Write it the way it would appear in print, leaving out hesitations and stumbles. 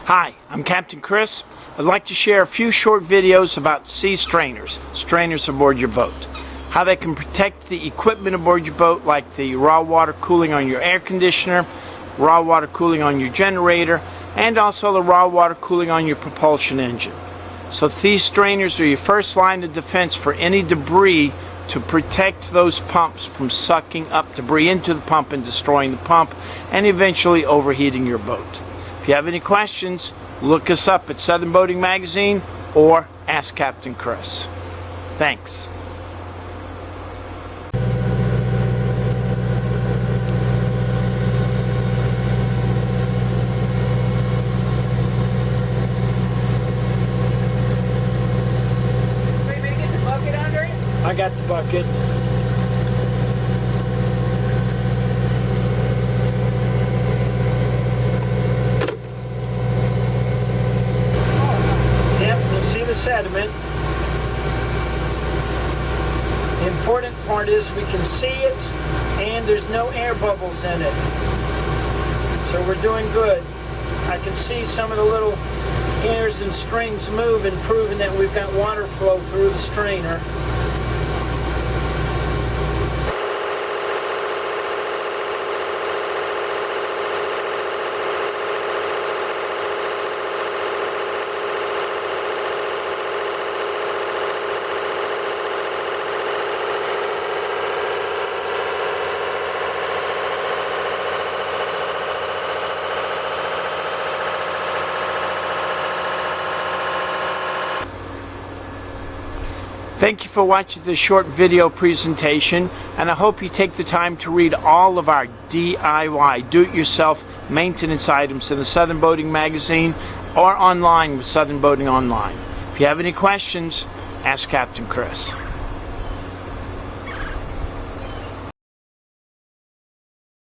Hi, I'm Captain Chris. I'd like to share a few short videos about sea strainers aboard your boat. How they can protect the equipment aboard your boat, like the raw water cooling on your air conditioner, raw water cooling on your generator, and also the raw water cooling on your propulsion engine. So these strainers are your first line of defense for any debris to protect those pumps from sucking up debris into the pump and destroying the pump and eventually overheating your boat. If you have any questions, look us up at Southern Boating Magazine or Ask Captain Chris. Thanks. Wait, may I get the bucket under it? I got the bucket. Sediment. The important part is we can see it and there's no air bubbles in it. So we're doing good. I can see some of the little hairs and strings moving, proving that we've got water flow through the strainer. Thank you for watching this short video presentation, and I hope you take the time to read all of our DIY, do-it-yourself maintenance items in the Southern Boating Magazine or online with Southern Boating Online. If you have any questions, ask Captain Chris.